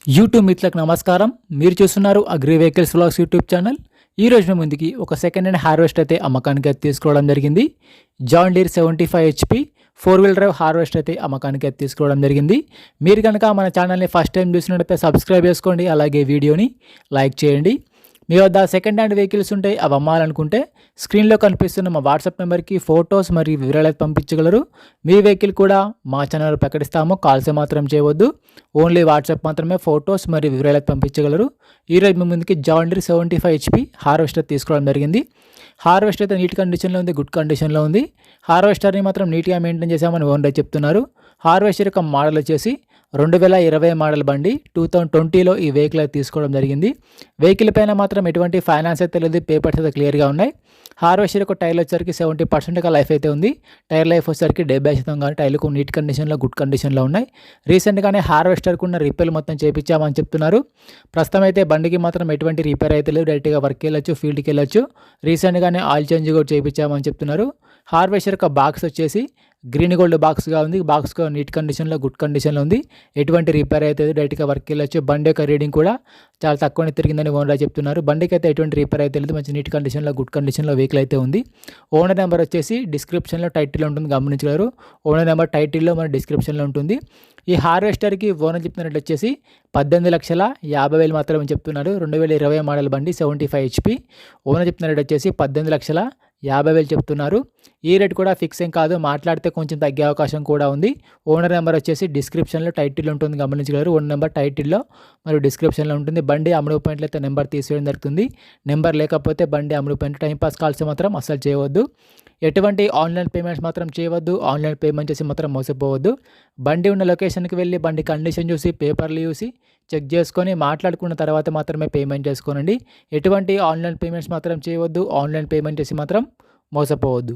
YouTube మిత్రులకు నమస్కారం. మీరు చూస్తున్నారు agri vehicles vlogs YouTube channel. ఈ రోజు మీ ముందుకి ఒక సెకండ్ హ్యాండ్ హార్వెస్టర్ అయితే అమ్మకానికి అయితే తీసుకోవడం జరిగింది. John Deere 75 HP 4-wheel drive harvester అయితే అమ్మకానికి అయితే తీసుకోవడం జరిగింది. మీరు కనుక మన ఛానల్ని ఫస్ట్ టైం చూసినట్లయితే సబ్స్క్రైబ్ చేసుకోండి, అలాగే వీడియోని లైక్ చేయండి. మీ వద్ద సెకండ్ హ్యాండ్ వెహికల్స్ ఉంటే అవి అమ్మాలనుకుంటే స్క్రీన్లో కనిపిస్తున్న మా వాట్సాప్ నెంబర్కి ఫొటోస్ మరియు వివరాలు పంపించగలరు. మీ వెహికల్ కూడా మా ఛానల్ ప్రకటిస్తాము. కాల్స్ మాత్రం చేయవద్దు, ఓన్లీ వాట్సాప్ మాత్రమే ఫొటోస్ మరియు వివరాలు పంపించగలరు. ఈరోజు మీ ముందుకి జాన్ డీర్ 75 HP హార్వెస్టర్ తీసుకోవడం జరిగింది. హార్వెస్టర్ అయితే నీట్ కండిషన్లో ఉంది, గుడ్ కండిషన్లో ఉంది. హార్వెస్టర్ని మాత్రం నీట్గా మెయింటైన్ చేసామని ఓనర్ చెప్తున్నారు. హార్వెస్టర్ యొక్క మోడల్ వచ్చేసి 2020 మోడల్ బండి. 2020లో ఈ వెహికల్ అయితే తీసుకోవడం జరిగింది. వెహికల్ పైన మాత్రం ఎటువంటి ఫైనాన్స్ అయితే లేదు, పేపర్స్ అయితే క్లియర్గా ఉన్నాయి. హార్వెస్టర్ యొక్క టైర్లు వచ్చేసరికి 70% లైఫ్ అయితే ఉంది. టైర్ లైఫ్ వచ్చేసరికి 70% కానీ టైర్లకు నీట్ కండిషన్లో, గుడ్ కండిషన్లో ఉన్నాయి. రీసెంట్గానే హార్వెస్టర్కు ఉన్న రిపేర్లు మొత్తం చేయించామని చెప్తున్నారు. ప్రస్తుతం అయితే బండికి మాత్రం ఎటువంటి రిపేర్ అయితే లేదు, డైరెక్ట్గా వర్క్కి వెళ్ళొచ్చు, ఫీల్డ్కి వెళ్ళొచ్చు. రీసెంట్గానే ఆయిల్ చేంజ్ కూడా చేయించామని చెప్తున్నారు. హార్వెస్టర్ యొక్క బాక్స్ వచ్చేసి గ్రీన్ గోల్డ్ బాక్స్గా ఉంది. బాక్స్ నీట్ కండిషన్లో, గుడ్ కండిషన్లో ఉంది. ఎటువంటి రిపేర్ అయితే డైరెక్ట్గా వర్క్కి వెళ్ళొచ్చు. బండి యొక్క రీడింగ్ కూడా చాలా తక్కువనే తిరిగిందని ఓనర్ చెప్తున్నారు. బండికి అయితే ఎటువంటి రిపేర్ అయితే లేదు, మంచి నీట్ కండిషన్లో, గుడ్ కండిషన్లో వెహికల్ అయితే ఉంది. ఓనర్ నెంబర్ వచ్చేసి డిస్క్రిప్షన్లో, టైటిల్లో ఉంటుంది, గమనించగలరు. ఓనర్ నెంబర్ టైటిల్లో మన డిస్క్రిప్షన్లో ఉంటుంది. ఈ హార్వెస్టర్కి ఓనర్ చెప్తున్నట్టు వచ్చేసి 18,50,000 మాత్రమే చెప్తున్నారు. 2020 మోడల్ బండి 75 HP. ఓనర్ చెప్తున్నట్టు వచ్చేసి 18,50,000 చెప్తున్నారు. ఈ రేట్ కూడా ఫిక్స్ ఏం కాదు, మాట్లాడితే కొంచెం తగ్గే అవకాశం కూడా ఉంది. ఓనర్ నెంబర్ వచ్చేసి డిస్క్రిప్షన్లో, టైటిల్ ఉంటుంది, గమనించగలరు. ఓనర్ నెంబర్ టైటిల్లో మరియు డిస్క్రిప్షన్లో ఉంటుంది. బండి అమ్ముడు పాయింట్లు అయితే నెంబర్ తీసేయడం జరుగుతుంది. నెంబర్ లేకపోతే బండి అమ్ముడు పాయింట్ టైంపాస్ కాల్స్ మాత్రం అస్సలు చేయవద్దు. ఎటువంటి ఆన్లైన్ పేమెంట్స్ మాత్రం చేయవద్దు. ఆన్లైన్ పేమెంట్ చేసి మాత్రం మోసపోవద్దు. బండి ఉన్న లొకేషన్కి వెళ్ళి బండి కండిషన్ చూసి, పేపర్లు చూసి చెక్ చేసుకొని మాట్లాడుకున్న తర్వాత మాత్రమే పేమెంట్ చేసుకోనండి. ఎటువంటి ఆన్లైన్ పేమెంట్స్ మాత్రం చేయవద్దు. ఆన్లైన్ పేమెంట్ చేసి మాత్రం మోసపోవద్దు.